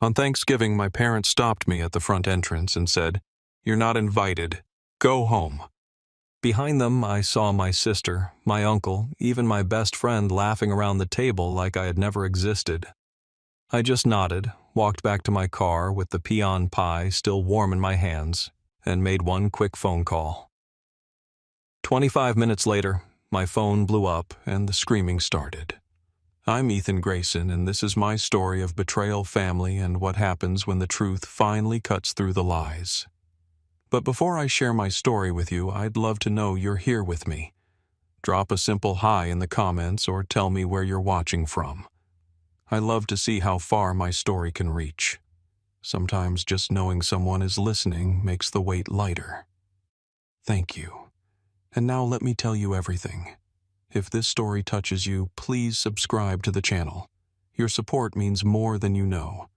On Thanksgiving, my parents stopped me at the front entrance and said, "You're not invited. Go home." Behind them, I saw my sister, my uncle, even my best friend laughing around the table like I had never existed. I just nodded, walked back to my car with the pecan pie still warm in my hands, and made one quick phone call. 25 minutes later, my phone blew up and the screaming started. I'm Ethan Grayson, and this is my story of betrayal, family, and what happens when the truth finally cuts through the lies. But before I share my story with you, I'd love to know you're here with me. Drop a simple hi in the comments or tell me where you're watching from. I love to see how far my story can reach. Sometimes just knowing someone is listening makes the weight lighter. Thank you. And now let me tell you everything. If this story touches you, please subscribe to the channel. Your support means more than you know.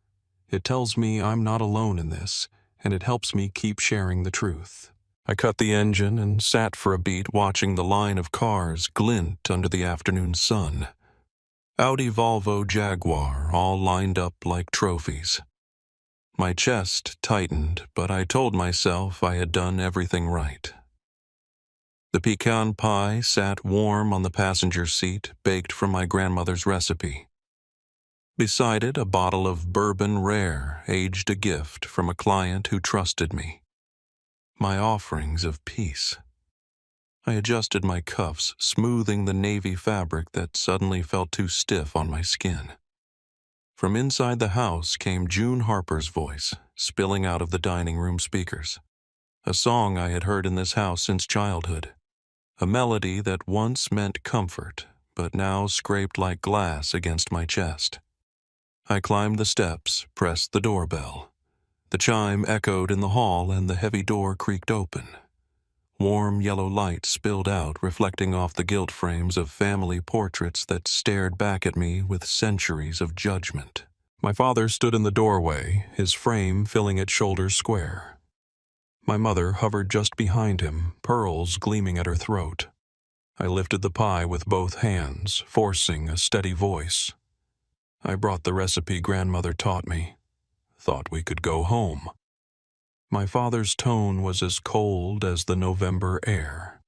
It tells me I'm not alone in this, and it helps me keep sharing the truth. I cut the engine and sat for a beat watching the line of cars glint under the afternoon sun. Audi, Volvo, Jaguar, all lined up like trophies. My chest tightened, but I told myself I had done everything right. The pecan pie sat warm on the passenger seat, baked from my grandmother's recipe. Beside it, a bottle of bourbon rare, aged a gift from a client who trusted me. My offerings of peace. I adjusted my cuffs, smoothing the navy fabric that suddenly felt too stiff on my skin. From inside the house came June Harper's voice, spilling out of the dining room speakers. A song I had heard in this house since childhood. A melody that once meant comfort, but now scraped like glass against my chest. I climbed the steps, pressed the doorbell. The chime echoed in the hall and the heavy door creaked open. Warm yellow light spilled out, reflecting off the gilt frames of family portraits that stared back at me with centuries of judgment. My father stood in the doorway, his frame filling its shoulders square. My mother hovered just behind him, pearls gleaming at her throat. I lifted the pie with both hands, forcing a steady voice. I brought the recipe grandmother taught me. Thought we could go home. My father's tone was as cold as the November air.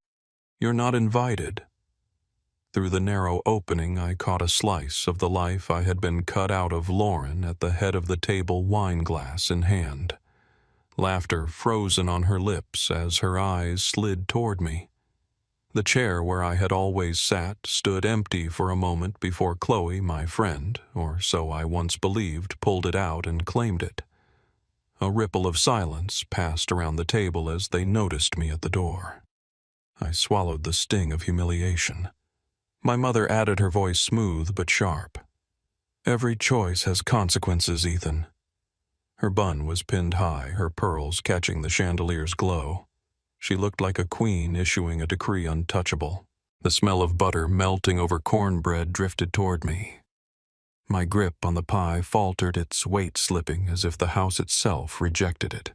"You're not invited." Through the narrow opening, I caught a slice of the life I had been cut out of Lauren at the head of the table, wine glass in hand. Laughter frozen on her lips as her eyes slid toward me. The chair where I had always sat stood empty for a moment before Chloe, my friend, or so I once believed, pulled it out and claimed it. A ripple of silence passed around the table as they noticed me at the door. I swallowed the sting of humiliation. My mother added, her voice smooth but sharp. "Every choice has consequences, Ethan." Her bun was pinned high, her pearls catching the chandelier's glow. She looked like a queen issuing a decree untouchable. The smell of butter melting over cornbread drifted toward me. My grip on the pie faltered, its weight slipping as if the house itself rejected it.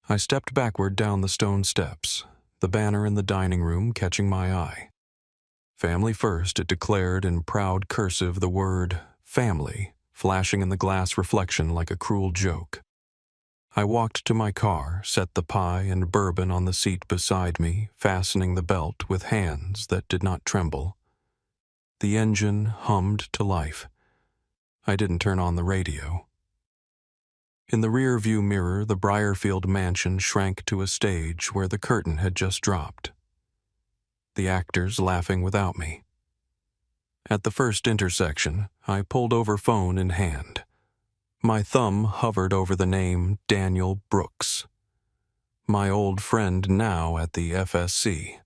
I stepped backward down the stone steps, the banner in the dining room catching my eye. "Family first," it declared in proud cursive, the word family flashing in the glass reflection like a cruel joke. I walked to my car, set the pie and bourbon on the seat beside me, fastening the belt with hands that did not tremble. The engine hummed to life. I didn't turn on the radio. In the rear-view mirror, the Briarfield mansion shrank to a stage where the curtain had just dropped. The actors laughing without me. At the first intersection, I pulled over, phone in hand. My thumb hovered over the name Daniel Brooks. My old friend now at the FSC.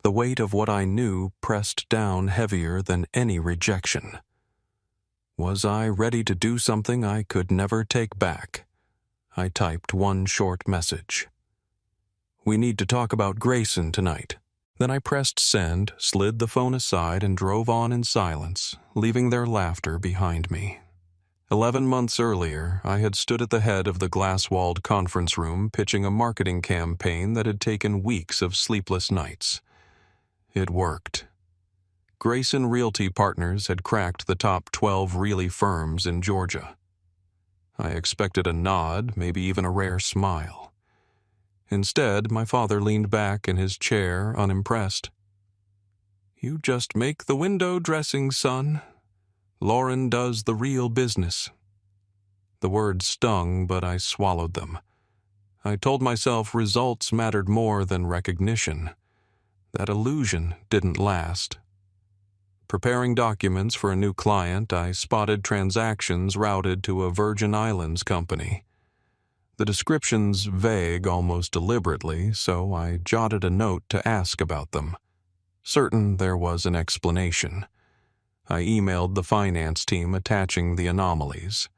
The weight of what I knew pressed down heavier than any rejection. Was I ready to do something I could never take back? I typed one short message. "We need to talk about Grayson tonight." Then I pressed send, slid the phone aside, and drove on in silence, leaving their laughter behind me. 11 months earlier, I had stood at the head of the glass-walled conference room pitching a marketing campaign that had taken weeks of sleepless nights. It worked. Grayson Realty Partners had cracked the top 12 Realty firms in Georgia. I expected a nod, maybe even a rare smile. Instead, my father leaned back in his chair, unimpressed. "You just make the window dressings, son. Lauren does the real business." The words stung, but I swallowed them. I told myself results mattered more than recognition. That illusion didn't last. Preparing documents for a new client, I spotted transactions routed to a Virgin Islands company. The descriptions vague almost deliberately, so I jotted a note to ask about them. Certain there was an explanation. I emailed the finance team attaching the anomalies.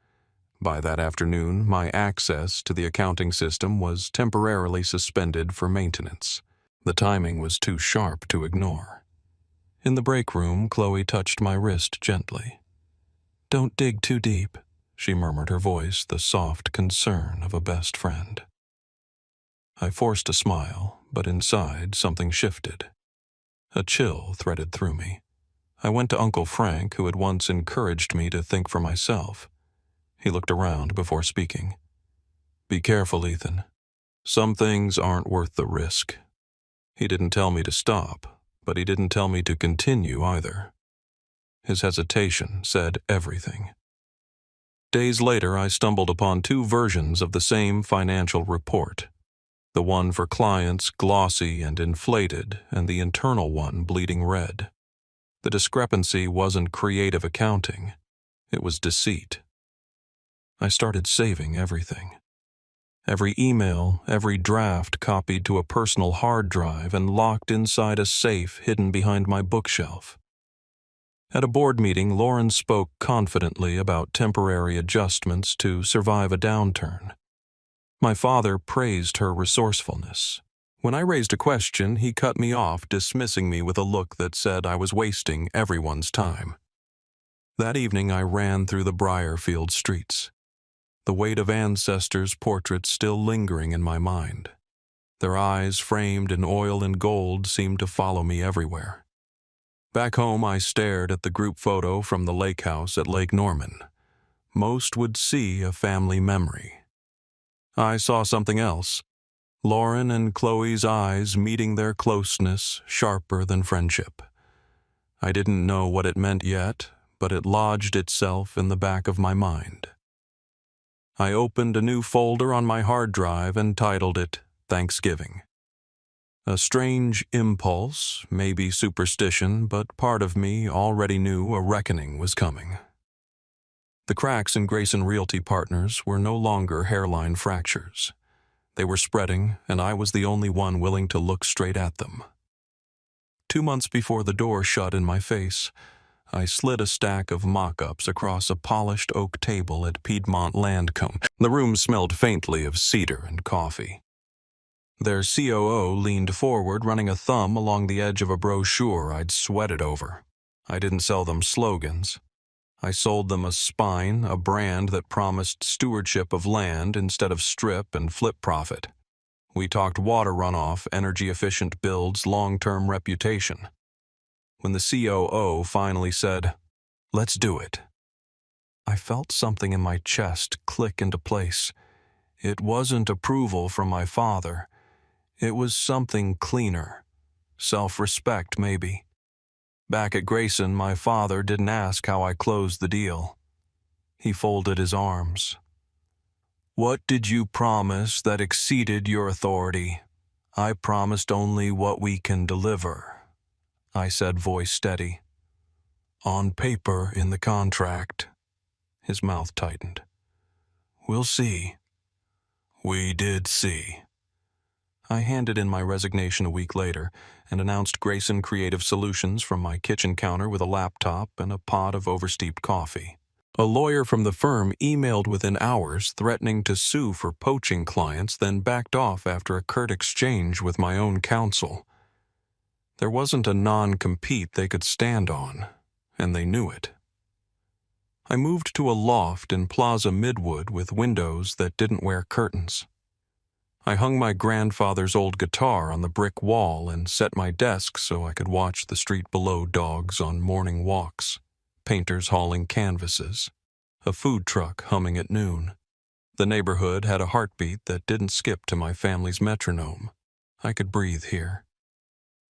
By that afternoon, my access to the accounting system was temporarily suspended for maintenance. The timing was too sharp to ignore. In the break room, Chloe touched my wrist gently. "Don't dig too deep," she murmured, her voice the soft concern of a best friend. I forced a smile, but inside something shifted. A chill threaded through me. I went to Uncle Frank, who had once encouraged me to think for myself. He looked around before speaking. "Be careful, Ethan. Some things aren't worth the risk." He didn't tell me to stop, but he didn't tell me to continue either. His hesitation said everything. Days later, I stumbled upon two versions of the same financial report. The one for clients glossy and inflated, and the internal one bleeding red. The discrepancy wasn't creative accounting. It was deceit. I started saving everything. Every email, every draft copied to a personal hard drive and locked inside a safe hidden behind my bookshelf. At a board meeting, Lauren spoke confidently about temporary adjustments to survive a downturn. My father praised her resourcefulness. When I raised a question, he cut me off, dismissing me with a look that said I was wasting everyone's time. That evening, I ran through the Briarfield streets, the weight of ancestors' portraits still lingering in my mind. Their eyes, framed in oil and gold, seemed to follow me everywhere. Back home, I stared at the group photo from the lake house at Lake Norman. Most would see a family memory. I saw something else. Lauren and Chloe's eyes meeting their closeness, sharper than friendship. I didn't know what it meant yet, but it lodged itself in the back of my mind. I opened a new folder on my hard drive and titled it Thanksgiving. A strange impulse, maybe superstition, but part of me already knew a reckoning was coming. The cracks in Grayson Realty Partners were no longer hairline fractures. They were spreading, and I was the only one willing to look straight at them. 2 months before the door shut in my face, I slid a stack of mock-ups across a polished oak table at Piedmont Land Company. The room smelled faintly of cedar and coffee. Their COO leaned forward, running a thumb along the edge of a brochure I'd sweated over. I didn't sell them slogans. I sold them a spine, a brand that promised stewardship of land instead of strip and flip profit. We talked water runoff, energy-efficient builds, long-term reputation. When the COO finally said, "Let's do it," I felt something in my chest click into place. It wasn't approval from my father. It was something cleaner. Self-respect, maybe. Back at Grayson, my father didn't ask how I closed the deal. He folded his arms. "What did you promise that exceeded your authority? I promised only what we can deliver," I said, voice steady. "On paper, in the contract." His mouth tightened. "We'll see." We did see. I handed in my resignation a week later and announced Grayson Creative Solutions from my kitchen counter with a laptop and a pot of oversteeped coffee. A lawyer from the firm emailed within hours threatening to sue for poaching clients, then backed off after a curt exchange with my own counsel. There wasn't a non-compete they could stand on, and they knew it. I moved to a loft in Plaza Midwood with windows that didn't wear curtains. I hung my grandfather's old guitar on the brick wall and set my desk so I could watch the street below dogs on morning walks, painters hauling canvases, a food truck humming at noon. The neighborhood had a heartbeat that didn't skip to my family's metronome. I could breathe here.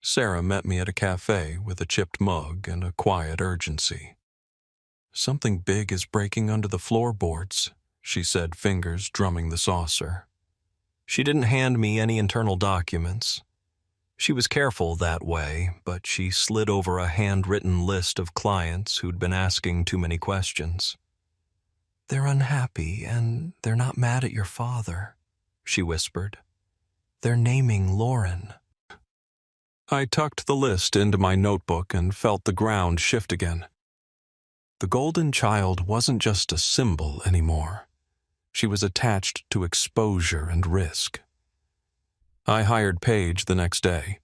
Sarah met me at a cafe with a chipped mug and a quiet urgency. "Something big is breaking under the floorboards," she said, fingers drumming the saucer. She didn't hand me any internal documents. She was careful that way, but she slid over a handwritten list of clients who'd been asking too many questions. "They're unhappy, and they're not mad at your father," she whispered. "They're naming Lauren." I tucked the list into my notebook and felt the ground shift again. The golden child wasn't just a symbol anymore. She was attached to exposure and risk. I hired Paige the next day.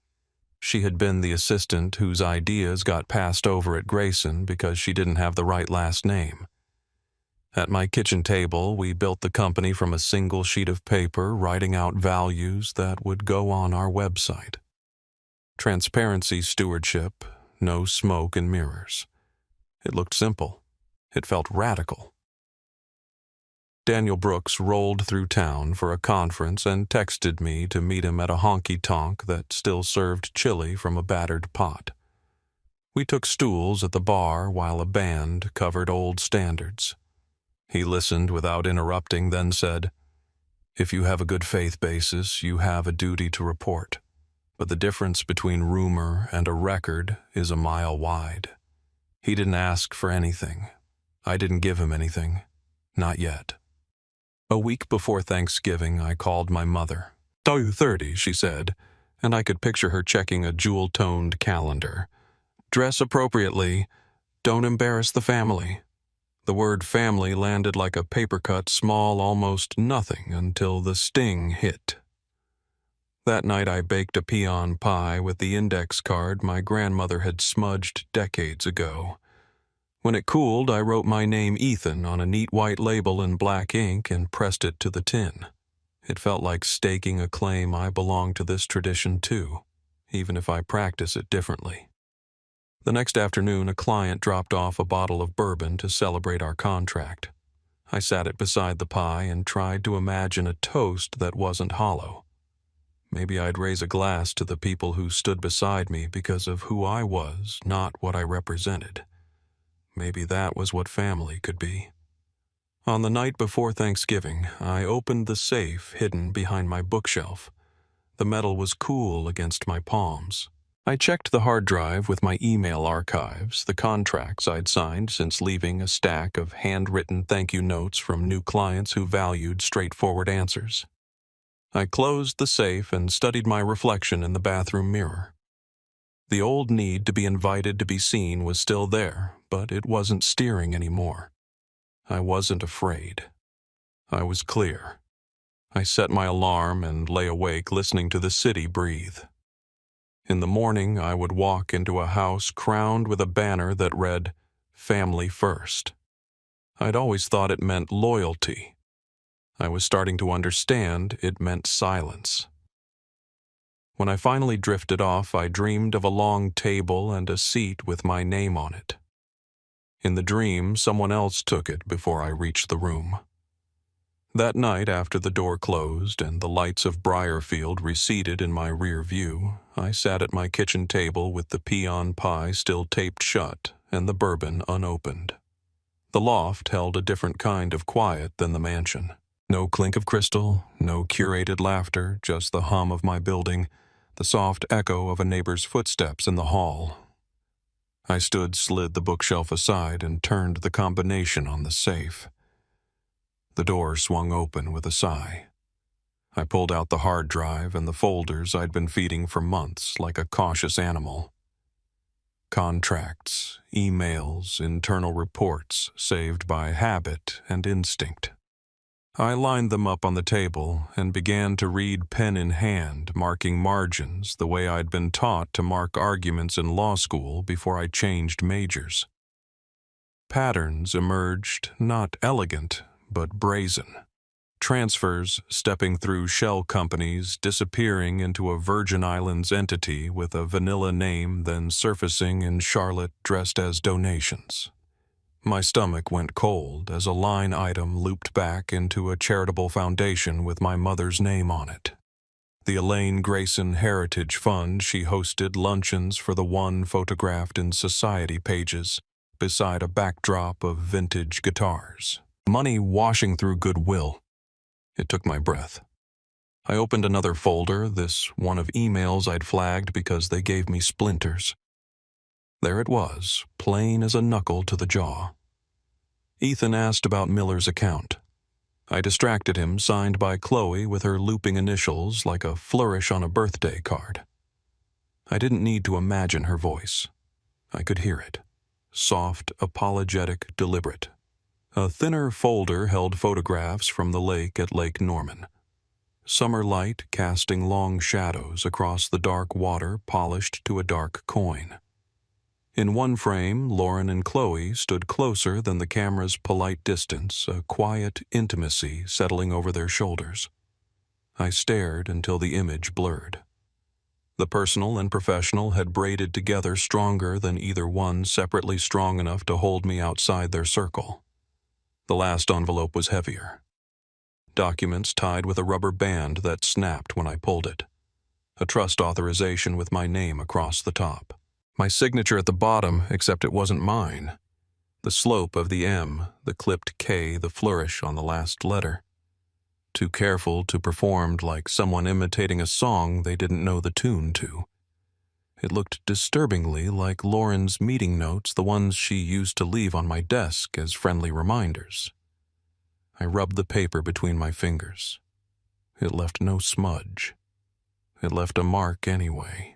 She had been the assistant whose ideas got passed over at Grayson because she didn't have the right last name. At my kitchen table, we built the company from a single sheet of paper, writing out values that would go on our website. Transparency, stewardship, no smoke and mirrors. It looked simple. It felt radical. Daniel Brooks rolled through town for a conference and texted me to meet him at a honky-tonk that still served chili from a battered pot. We took stools at the bar while a band covered old standards. He listened without interrupting, then said, "If you have a good faith basis, you have a duty to report. But the difference between rumor and a record is a mile wide." He didn't ask for anything. I didn't give him anything. Not yet. A week before Thanksgiving, I called my mother. "2:30, she said, and I could picture her checking a jewel-toned calendar. "Dress appropriately. Don't embarrass the family." The word family landed like a paper-cut small almost nothing until the sting hit. That night I baked a peon pie with the index card my grandmother had smudged decades ago. When it cooled, I wrote my name Ethan on a neat white label in black ink and pressed it to the tin. It felt like staking a claim I belonged to this tradition too, even if I practice it differently. The next afternoon, a client dropped off a bottle of bourbon to celebrate our contract. I sat it beside the pie and tried to imagine a toast that wasn't hollow. Maybe I'd raise a glass to the people who stood beside me because of who I was, not what I represented. Maybe that was what family could be. On the night before Thanksgiving, I opened the safe hidden behind my bookshelf. The metal was cool against my palms. I checked the hard drive with my email archives, the contracts I'd signed since leaving a stack of handwritten thank you notes from new clients who valued straightforward answers. I closed the safe and studied my reflection in the bathroom mirror. The old need to be invited to be seen was still there, but it wasn't steering anymore. I wasn't afraid. I was clear. I set my alarm and lay awake listening to the city breathe. In the morning, I would walk into a house crowned with a banner that read, "Family First." I'd always thought it meant loyalty. I was starting to understand it meant silence. When I finally drifted off, I dreamed of a long table and a seat with my name on it. In the dream, someone else took it before I reached the room. That night, after the door closed and the lights of Briarfield receded in my rear view, I sat at my kitchen table with the peon pie still taped shut and the bourbon unopened. The loft held a different kind of quiet than the mansion. No clink of crystal, no curated laughter, just the hum of my building, the soft echo of a neighbor's footsteps in the hall. I slid the bookshelf aside and turned the combination on the safe. The door swung open with a sigh. I pulled out the hard drive and the folders I'd been feeding for months like a cautious animal. Contracts, emails, internal reports saved by habit and instinct. I lined them up on the table and began to read pen in hand, marking margins the way I'd been taught to mark arguments in law school before I changed majors. Patterns emerged, not elegant, but brazen. Transfers stepping through shell companies, disappearing into a Virgin Islands entity with a vanilla name, then surfacing in Charlotte dressed as donations. My stomach went cold as a line item looped back into a charitable foundation with my mother's name on it. The Elaine Grayson Heritage Fund. She hosted luncheons for the one photographed in society pages, beside a backdrop of vintage guitars. Money washing through goodwill. It took my breath. I opened another folder, this one of emails I'd flagged because they gave me splinters. There it was, plain as a knuckle to the jaw. Ethan asked about Miller's account. I distracted him, signed by Chloe with her looping initials like a flourish on a birthday card. I didn't need to imagine her voice. I could hear it. Soft, apologetic, deliberate. A thinner folder held photographs from the lake at Lake Norman. Summer light casting long shadows across the dark water polished to a dark coin. In one frame, Lauren and Chloe stood closer than the camera's polite distance, a quiet intimacy settling over their shoulders. I stared until the image blurred. The personal and professional had braided together stronger than either one separately strong enough to hold me outside their circle. The last envelope was heavier. Documents tied with a rubber band that snapped when I pulled it. A trust authorization with my name across the top. My signature at the bottom, except it wasn't mine. The slope of the M, the clipped K, the flourish on the last letter. Too careful to performed like someone imitating a song they didn't know the tune to. It looked disturbingly like Lauren's meeting notes, the ones she used to leave on my desk as friendly reminders. I rubbed the paper between my fingers. It left no smudge. It left a mark anyway.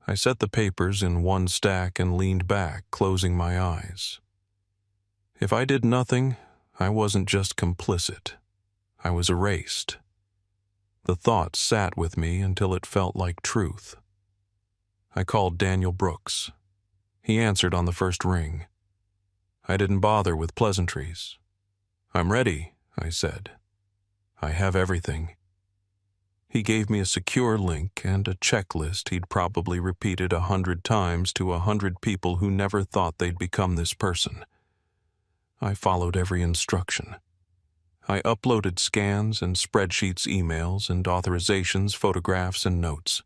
I set the papers in one stack and leaned back, closing my eyes. If I did nothing, I wasn't just complicit. I was erased. The thought sat with me until it felt like truth. I called Daniel Brooks. He answered on the first ring. I didn't bother with pleasantries. "I'm ready," I said. "I have everything." He gave me a secure link and a checklist he'd probably repeated 100 times to 100 people who never thought they'd become this person. I followed every instruction. I uploaded scans and spreadsheets, emails and authorizations, photographs and notes.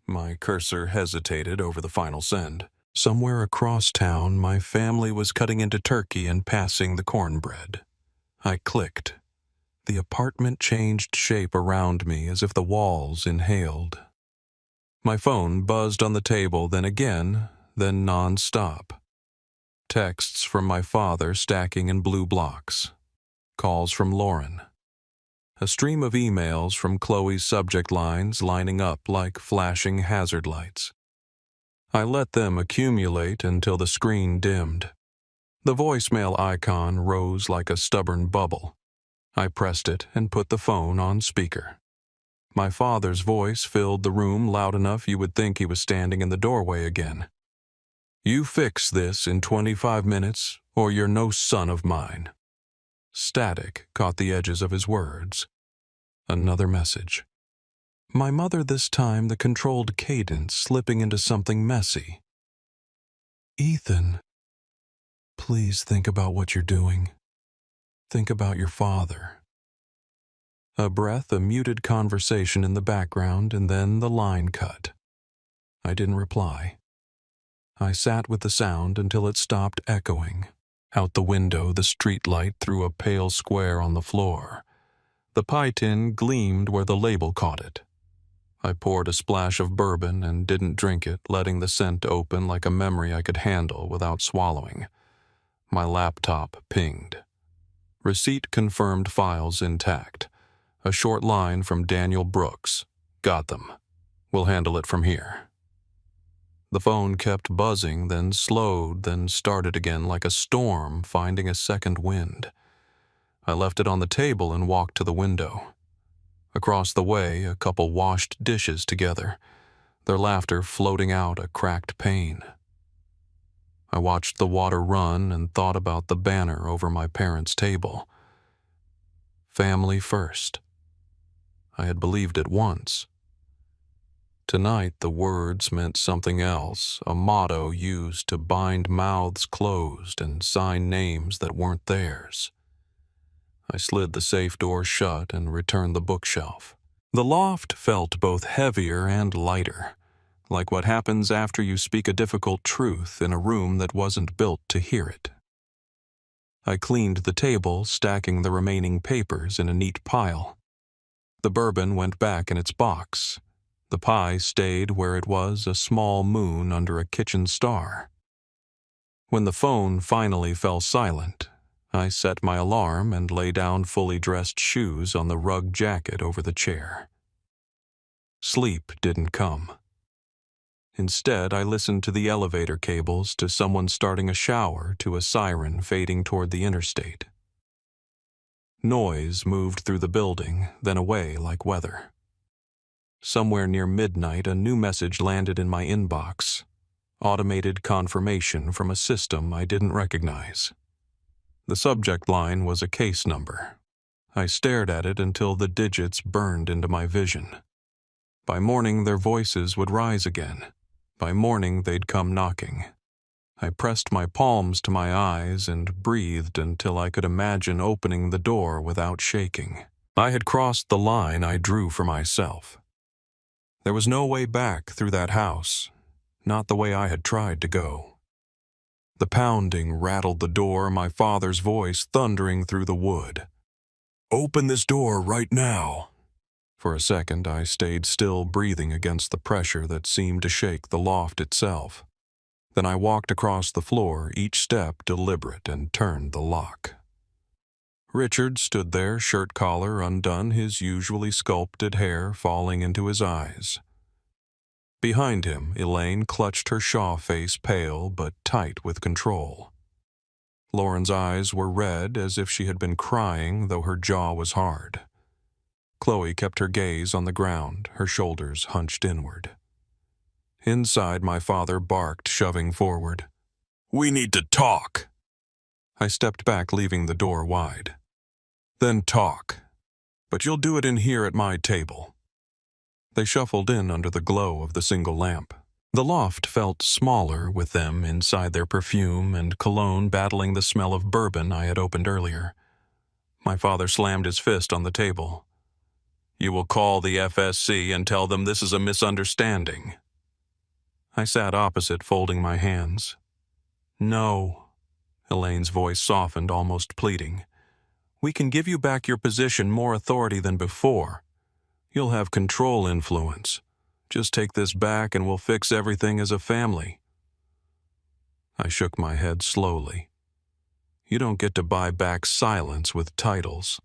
My cursor hesitated over the final send. Somewhere across town, my family was cutting into turkey and passing the cornbread. I clicked. The apartment changed shape around me as if the walls inhaled. My phone buzzed on the table, then again, then non-stop. Texts from my father stacking in blue blocks. Calls from Lauren. A stream of emails from Chloe's subject lines lining up like flashing hazard lights. I let them accumulate until the screen dimmed. The voicemail icon rose like a stubborn bubble. I pressed it and put the phone on speaker. My father's voice filled the room loud enough you would think he was standing in the doorway again. "You fix this in 25 minutes, or you're no son of mine." Static caught the edges of his words. Another message. My mother this time, the controlled cadence slipping into something messy. "Ethan, please think about what you're doing. Think about your father." A breath, a muted conversation in the background, and then the line cut. I didn't reply. I sat with the sound until it stopped echoing. Out the window, the streetlight threw a pale square on the floor. The pie tin gleamed where the label caught it. I poured a splash of bourbon and didn't drink it, letting the scent open like a memory I could handle without swallowing. My laptop pinged. Receipt confirmed, files intact. A short line from Daniel Brooks. "Got them. We'll handle it from here." The phone kept buzzing, then slowed, then started again like a storm finding a second wind. I left it on the table and walked to the window. Across the way, a couple washed dishes together, their laughter floating out a cracked pane. I watched the water run and thought about the banner over my parents' table. Family first. I had believed it once. Tonight the words meant something else, a motto used to bind mouths closed and sign names that weren't theirs. I slid the safe door shut and returned the bookshelf. The loft felt both heavier and lighter, like what happens after you speak a difficult truth in a room that wasn't built to hear it. I cleaned the table, stacking the remaining papers in a neat pile. The bourbon went back in its box. The pie stayed where it was, a small moon under a kitchen star. When the phone finally fell silent, I set my alarm and lay down fully dressed shoes on the rug jacket over the chair. Sleep didn't come. Instead, I listened to the elevator cables, to someone starting a shower, to a siren fading toward the interstate. Noise moved through the building, then away like weather. Somewhere near midnight, a new message landed in my inbox. Automated confirmation from a system I didn't recognize. The subject line was a case number. I stared at it until the digits burned into my vision. By morning, their voices would rise again. By morning, they'd come knocking. I pressed my palms to my eyes and breathed until I could imagine opening the door without shaking. I had crossed the line I drew for myself. There was no way back through that house, not the way I had tried to go. The pounding rattled the door, my father's voice thundering through the wood. "Open this door right now." For a second, I stayed still, breathing against the pressure that seemed to shake the loft itself. Then I walked across the floor, each step deliberate, and turned the lock. Richard stood there, shirt collar undone, his usually sculpted hair falling into his eyes. Behind him, Elaine clutched her Shaw face, pale but tight with control. Lauren's eyes were red, as if she had been crying, though her jaw was hard. Chloe kept her gaze on the ground, her shoulders hunched inward. Inside, my father barked, shoving forward. "We need to talk." I stepped back, leaving the door wide. "Then talk. But you'll do it in here at my table." They shuffled in under the glow of the single lamp. The loft felt smaller with them inside, their perfume and cologne battling the smell of bourbon I had opened earlier. My father slammed his fist on the table. "You will call the FSC and tell them this is a misunderstanding." I sat opposite, folding my hands. "No." Elaine's voice softened, almost pleading. "We can give you back your position, more authority than before. You'll have control influence. Just take this back and we'll fix everything as a family." I shook my head slowly. You don't get to buy back silence with titles.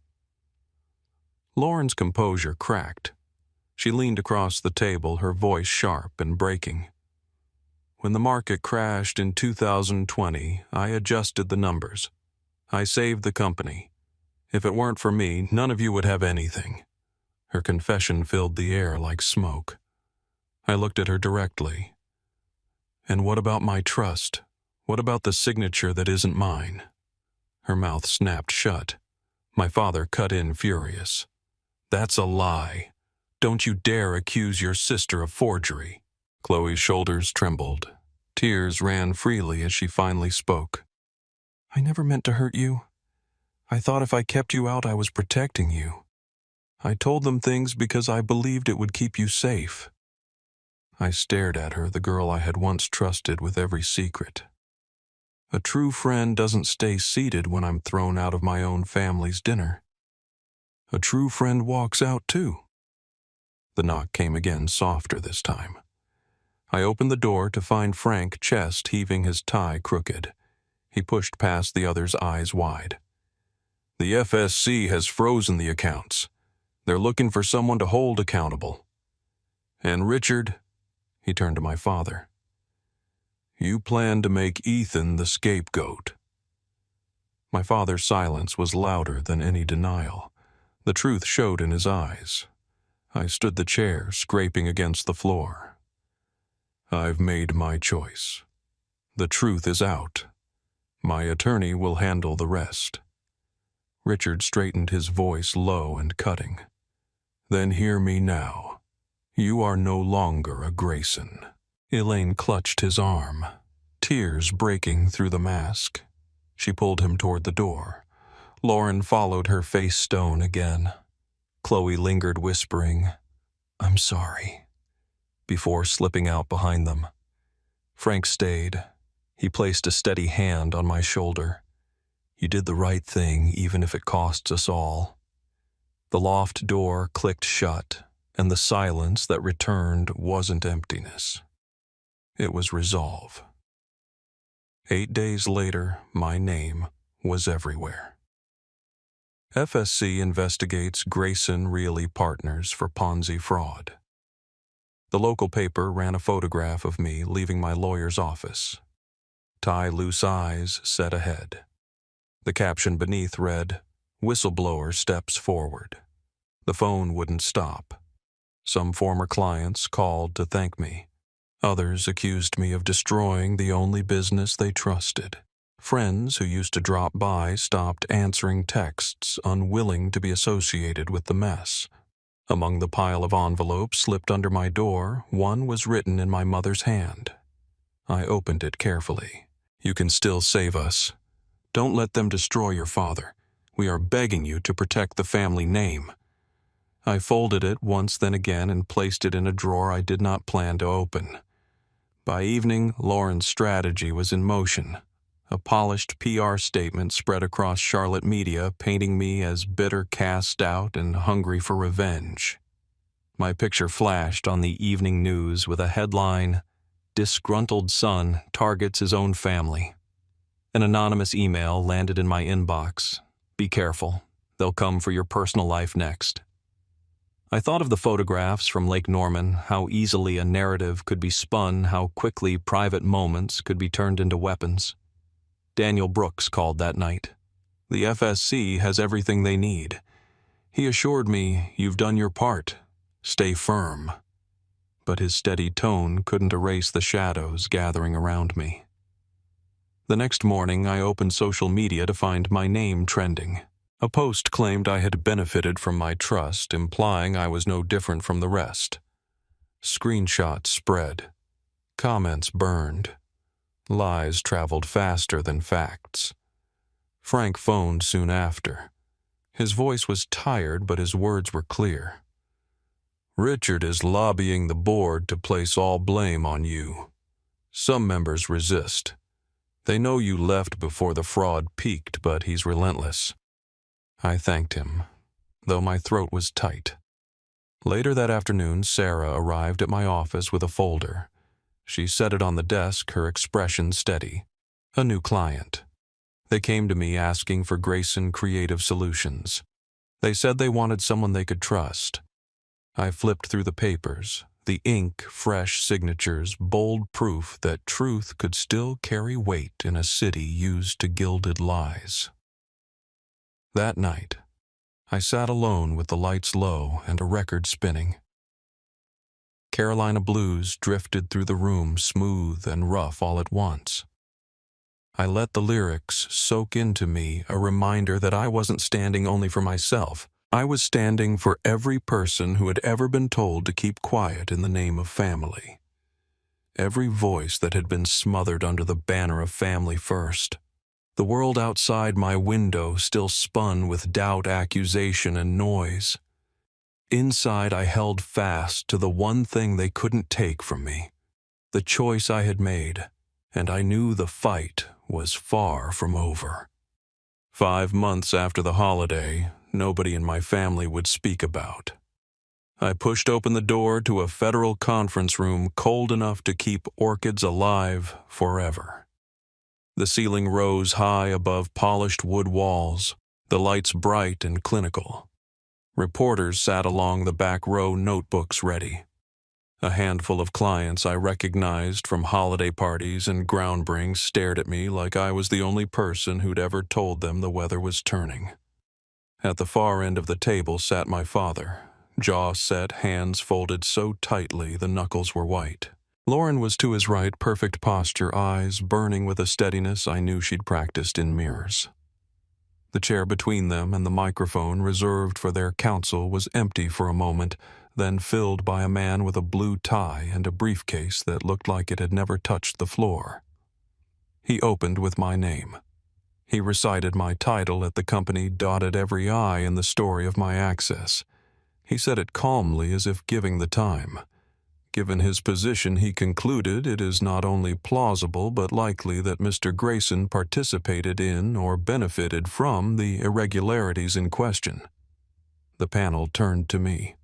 Lauren's composure cracked. She leaned across the table, her voice sharp and breaking. "When the market crashed in 2020, I adjusted the numbers. I saved the company. If it weren't for me, none of you would have anything." Her confession filled the air like smoke. I looked at her directly. "And what about my trust? What about the signature that isn't mine?" Her mouth snapped shut. My father cut in, furious. "That's a lie. Don't you dare accuse your sister of forgery." Chloe's shoulders trembled. Tears ran freely as she finally spoke. "I never meant to hurt you. I thought if I kept you out, I was protecting you. I told them things because I believed it would keep you safe." I stared at her, the girl I had once trusted with every secret. A true friend doesn't stay seated when I'm thrown out of my own family's dinner. A true friend walks out too. The knock came again, softer this time. I opened the door to find Frank, chest heaving, his tie crooked. He pushed past the other's, eyes wide. "The FSC has frozen the accounts. They're looking for someone to hold accountable. And Richard," he turned to my father, "you plan to make Ethan the scapegoat." My father's silence was louder than any denial. The truth showed in his eyes. I stood the chair, scraping against the floor. "I've made my choice. The truth is out. My attorney will handle the rest." Richard straightened, his voice low and cutting. "Then hear me now. You are no longer a Grayson. Elaine clutched his arm, tears breaking through the mask. She pulled him toward the door. Lauren followed her, face stone again. Chloe lingered, whispering, "I'm sorry," before slipping out behind them. Frank stayed. He placed a steady hand on my shoulder. "You did the right thing, even if it costs us all." The loft door clicked shut, and the silence that returned wasn't emptiness. It was resolve. 8 days later, my name was everywhere. FSC investigates Grayson Realty Partners for Ponzi fraud. The local paper ran a photograph of me leaving my lawyer's office. "Tie loose eyes," said ahead. The caption beneath read, "Whistleblower steps forward." The phone wouldn't stop. Some former clients called to thank me. Others accused me of destroying the only business they trusted. Friends who used to drop by stopped answering texts, unwilling to be associated with the mess. Among the pile of envelopes slipped under my door, one was written in my mother's hand. I opened it carefully. "You can still save us. Don't let them destroy your father. We are begging you to protect the family name." I folded it once, then again, and placed it in a drawer I did not plan to open. By evening, Lauren's strategy was in motion. A polished PR statement spread across Charlotte media, painting me as bitter, cast out, and hungry for revenge. My picture flashed on the evening news with a headline, "Disgruntled son targets his own family." An anonymous email landed in my inbox. "Be careful. They'll come for your personal life next." I thought of the photographs from Lake Norman, how easily a narrative could be spun, how quickly private moments could be turned into weapons. Daniel Brooks called that night. "The FSC has everything they need." He assured me, "You've done your part. Stay firm." But his steady tone couldn't erase the shadows gathering around me. The next morning, I opened social media to find my name trending. A post claimed I had benefited from my trust, implying I was no different from the rest. Screenshots spread. Comments burned. Lies traveled faster than facts. Frank phoned soon after. His voice was tired, but his words were clear. "Richard is lobbying the board to place all blame on you. Some members resist. They know you left before the fraud peaked, but he's relentless." I thanked him, though my throat was tight. Later that afternoon, Sarah arrived at my office with a folder. She set it on the desk, her expression steady. A new client. They came to me asking for Grayson Creative Solutions. They said they wanted someone they could trust. I flipped through the papers, the ink, fresh signatures, bold proof that truth could still carry weight in a city used to gilded lies. That night, I sat alone with the lights low and a record spinning. Carolina blues drifted through the room, smooth and rough all at once. I let the lyrics soak into me, a reminder that I wasn't standing only for myself. I was standing for every person who had ever been told to keep quiet in the name of family. Every voice that had been smothered under the banner of family first. The world outside my window still spun with doubt, accusation, and noise. Inside, I held fast to the one thing they couldn't take from me, the choice I had made, and I knew the fight was far from over. 5 months after the holiday, nobody in my family would speak about. I pushed open the door to a federal conference room cold enough to keep orchids alive forever. The ceiling rose high above polished wood walls, the lights bright and clinical. Reporters sat along the back row, notebooks ready. A handful of clients I recognized from holiday parties and groundbrings stared at me like I was the only person who'd ever told them the weather was turning. At the far end of the table sat my father, jaw set, hands folded so tightly the knuckles were white. Lauren was to his right, perfect posture, eyes burning with a steadiness I knew she'd practiced in mirrors. The chair between them and the microphone reserved for their counsel was empty for a moment, then filled by a man with a blue tie and a briefcase that looked like it had never touched the floor. He opened with my name. He recited my title at the company, dotted every I in the story of my access. He said it calmly as if giving the time. Given his position, he concluded it is not only plausible but likely that Mr. Grayson participated in or benefited from the irregularities in question. The panel turned to me.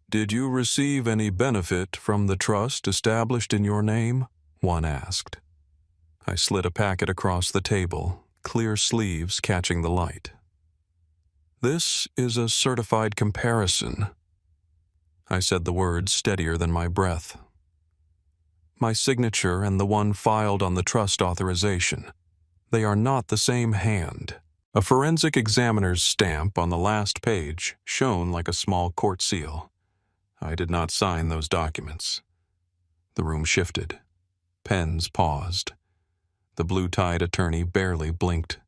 "Did you receive any benefit from the trust established in your name?" one asked. I slid a packet across the table, clear sleeves catching the light. "This is a certified comparison." I said the words steadier than my breath. "My signature and the one filed on the trust authorization. They are not the same hand." A forensic examiner's stamp on the last page shone like a small court seal. I did not sign those documents. The room shifted. Pens paused. The blue-tied attorney barely blinked.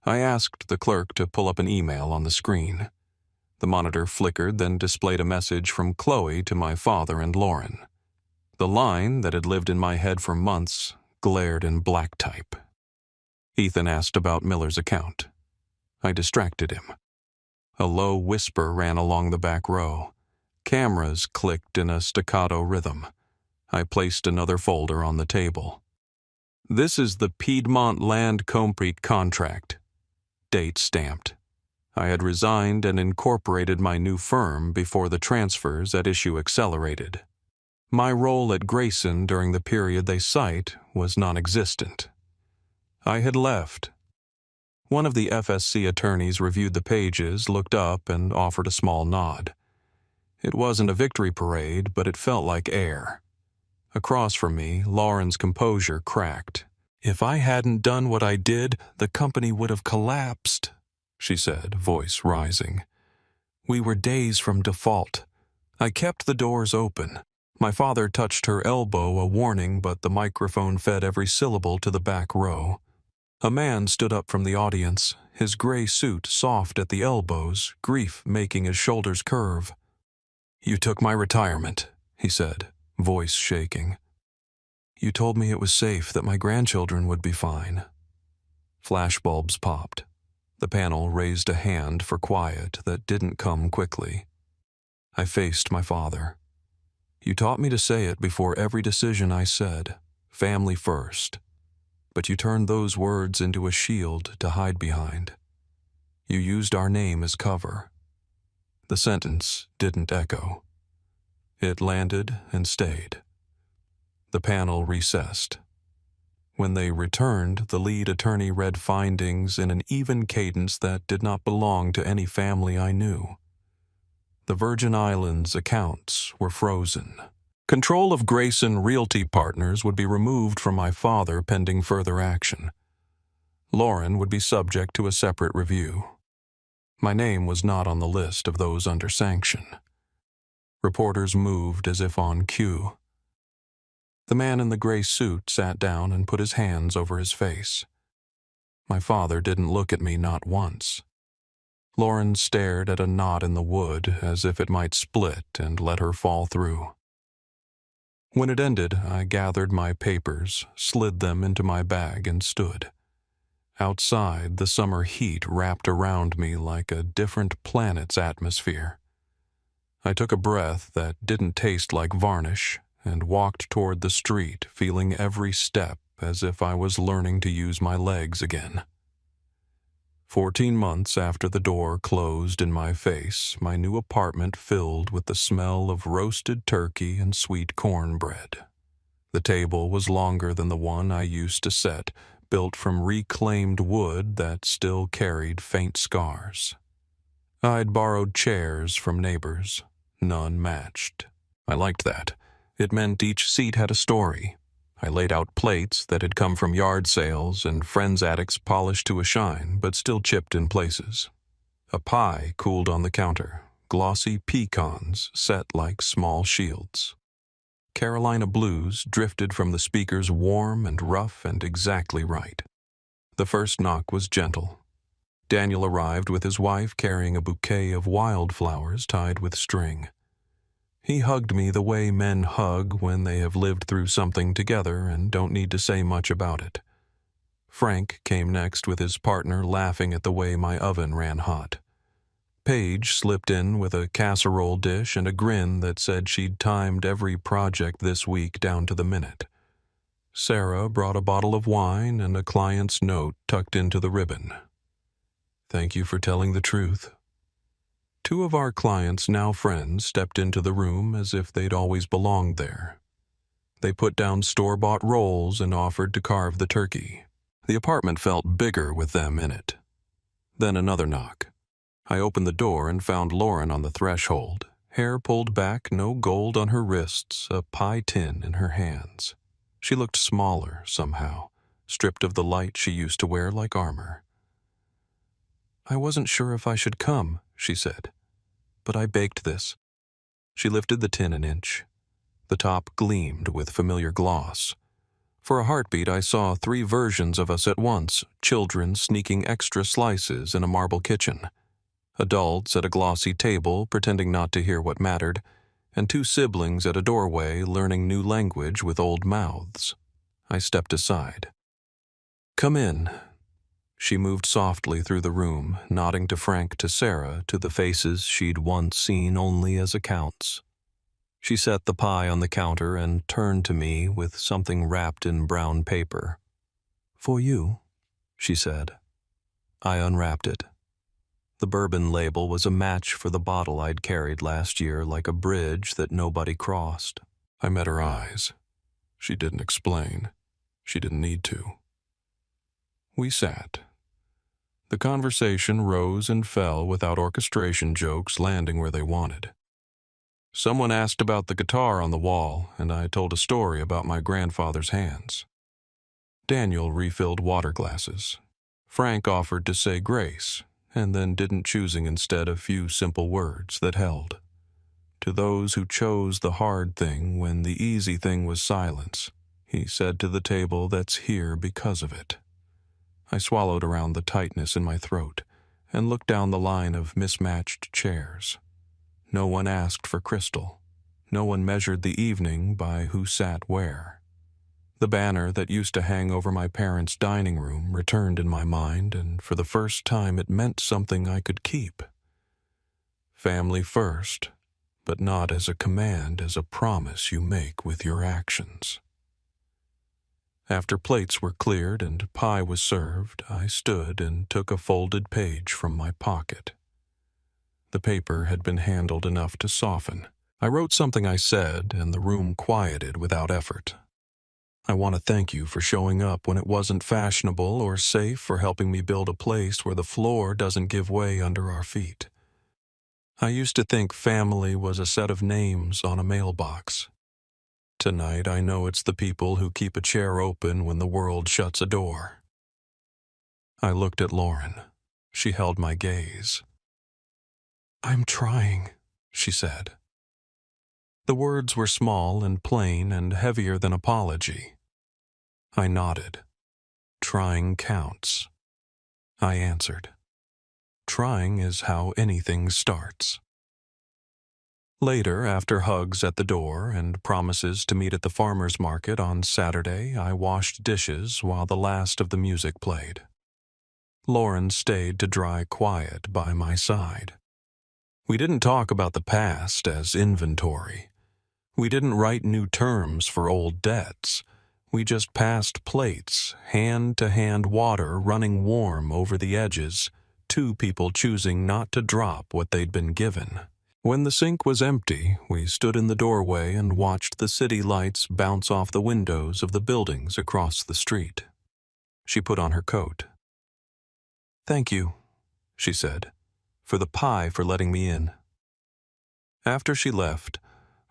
I asked the clerk to pull up an email on the screen. The monitor flickered, then displayed a message from Chloe to my father and Lauren. The line that had lived in my head for months glared in black type. Ethan asked about Miller's account. I distracted him. A low whisper ran along the back row. Cameras clicked in a staccato rhythm. I placed another folder on the table. "This is the Piedmont Land Compete contract." Date stamped. I had resigned and incorporated my new firm before the transfers at issue accelerated. My role at Grayson during the period they cite was non-existent. I had left. One of the FSC attorneys reviewed the pages, looked up, and offered a small nod. It wasn't a victory parade, but it felt like air. Across from me, Lauren's composure cracked. "If I hadn't done what I did, the company would have collapsed," she said, voice rising. "We were days from default." I kept the doors open. My father touched her elbow, a warning, but the microphone fed every syllable to the back row. A man stood up from the audience, his gray suit soft at the elbows, grief making his shoulders curve. "You took my retirement," he said, voice shaking. "You told me it was safe, that my grandchildren would be fine." Flashbulbs popped. The panel raised a hand for quiet that didn't come quickly. I faced my father. "You taught me to say it before every decision I said, family first. But you turned those words into a shield to hide behind. You used our name as cover." The sentence didn't echo. It landed and stayed. The panel recessed. When they returned, the lead attorney read findings in an even cadence that did not belong to any family I knew. The Virgin Islands accounts were frozen. Control of Grayson Realty Partners would be removed from my father pending further action. Lauren would be subject to a separate review. My name was not on the list of those under sanction. Reporters moved as if on cue. The man in the gray suit sat down and put his hands over his face. My father didn't look at me, not once. Lauren stared at a knot in the wood as if it might split and let her fall through. When it ended, I gathered my papers, slid them into my bag, and stood. Outside, the summer heat wrapped around me like a different planet's atmosphere. I took a breath that didn't taste like varnish and walked toward the street, feeling every step as if I was learning to use my legs again. 14 months after the door closed in my face, my new apartment filled with the smell of roasted turkey and sweet cornbread. The table was longer than the one I used to set, built from reclaimed wood that still carried faint scars. I'd borrowed chairs from neighbors. None matched. I liked that. It meant each seat had a story. I laid out plates that had come from yard sales and friends' attics polished to a shine, but still chipped in places. A pie cooled on the counter, glossy pecans set like small shields. Carolina blues drifted from the speakers, warm and rough and exactly right. The first knock was gentle. Daniel arrived with his wife carrying a bouquet of wildflowers tied with string. He hugged me the way men hug when they have lived through something together and don't need to say much about it. Frank came next with his partner laughing at the way my oven ran hot. Paige slipped in with a casserole dish and a grin that said she'd timed every project this week down to the minute. Sarah brought a bottle of wine and a client's note tucked into the ribbon. Thank you for telling the truth. Two of our clients, now friends, stepped into the room as if they'd always belonged there. They put down store-bought rolls and offered to carve the turkey. The apartment felt bigger with them in it. Then another knock. I opened the door and found Lauren on the threshold, hair pulled back, no gold on her wrists, a pie tin in her hands. She looked smaller, somehow, stripped of the light she used to wear like armor. I wasn't sure if I should come, she said, but I baked this. She lifted the tin an inch. The top gleamed with familiar gloss. For a heartbeat, I saw 3 versions of us at once, children sneaking extra slices in a marble kitchen. Adults at a glossy table pretending not to hear what mattered, and 2 siblings at a doorway learning new language with old mouths. I stepped aside. Come in. She moved softly through the room, nodding to Frank, to Sarah, to the faces she'd once seen only as accounts. She set the pie on the counter and turned to me with something wrapped in brown paper. For you, she said. I unwrapped it. The bourbon label was a match for the bottle I'd carried last year like a bridge that nobody crossed. I met her eyes. She didn't explain. She didn't need to. We sat. The conversation rose and fell without orchestration jokes landing where they wanted. Someone asked about the guitar on the wall, and I told a story about my grandfather's hands. Daniel refilled water glasses. Frank offered to say grace, and then didn't, choosing instead a few simple words that held. To those who chose the hard thing when the easy thing was silence, he said to the table that's here because of it. I swallowed around the tightness in my throat and looked down the line of mismatched chairs. No one asked for crystal. No one measured the evening by who sat where. The banner that used to hang over my parents' dining room returned in my mind, and for the first time it meant something I could keep. Family first, but not as a command, as a promise you make with your actions. After plates were cleared and pie was served, I stood and took a folded page from my pocket. The paper had been handled enough to soften. I wrote something I said, and the room quieted without effort. I want to thank you for showing up when it wasn't fashionable or safe, for helping me build a place where the floor doesn't give way under our feet. I used to think family was a set of names on a mailbox. Tonight I know it's the people who keep a chair open when the world shuts a door. I looked at Lauren. She held my gaze. I'm trying, she said. The words were small and plain and heavier than apology. I nodded. Trying counts. I answered. Trying is how anything starts. Later, after hugs at the door and promises to meet at the farmer's market on Saturday, I washed dishes while the last of the music played. Lauren stayed to dry quiet by my side. We didn't talk about the past as inventory. We didn't write new terms for old debts. We just passed plates, hand-to-hand water running warm over the edges, 2 people choosing not to drop what they'd been given. When the sink was empty, we stood in the doorway and watched the city lights bounce off the windows of the buildings across the street. She put on her coat. Thank you, she said, for the pie for letting me in. After she left,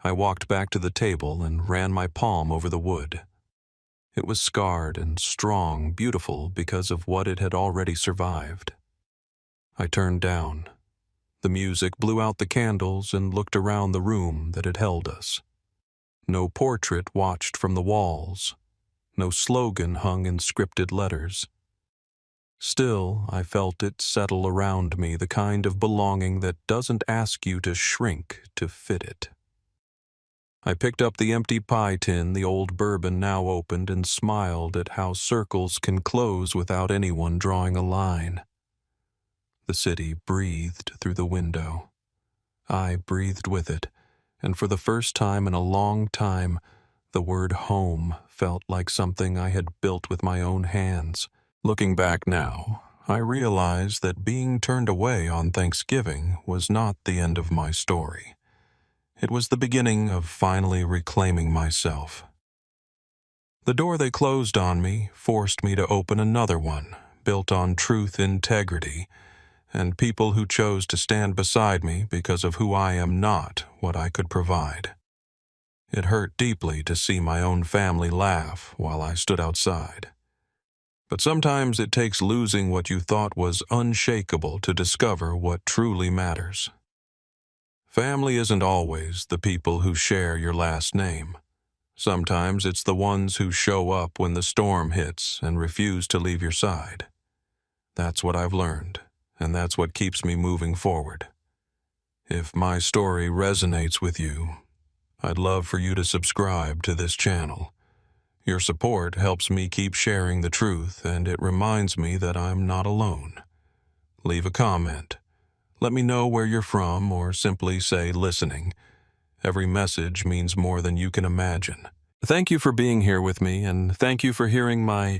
I walked back to the table and ran my palm over the wood. It was scarred and strong, beautiful because of what it had already survived. I turned down. The music blew out the candles and looked around the room that had held us. No portrait watched from the walls. No slogan hung in scripted letters. Still, I felt it settle around me, the kind of belonging that doesn't ask you to shrink to fit it. I picked up the empty pie tin the old bourbon now opened and smiled at how circles can close without anyone drawing a line. The city breathed through the window. I breathed with it, and for the first time in a long time, the word home felt like something I had built with my own hands. Looking back now, I realize that being turned away on Thanksgiving was not the end of my story. It was the beginning of finally reclaiming myself. The door they closed on me forced me to open another one, built on truth, integrity, and people who chose to stand beside me because of who I am, not what I could provide. It hurt deeply to see my own family laugh while I stood outside. But sometimes it takes losing what you thought was unshakable to discover what truly matters. Family isn't always the people who share your last name. Sometimes it's the ones who show up when the storm hits and refuse to leave your side. That's what I've learned, and that's what keeps me moving forward. If my story resonates with you, I'd love for you to subscribe to this channel. Your support helps me keep sharing the truth, and it reminds me that I'm not alone. Leave a comment. Let me know where you're from, or simply say listening. Every message means more than you can imagine. Thank you for being here with me, and thank you for hearing my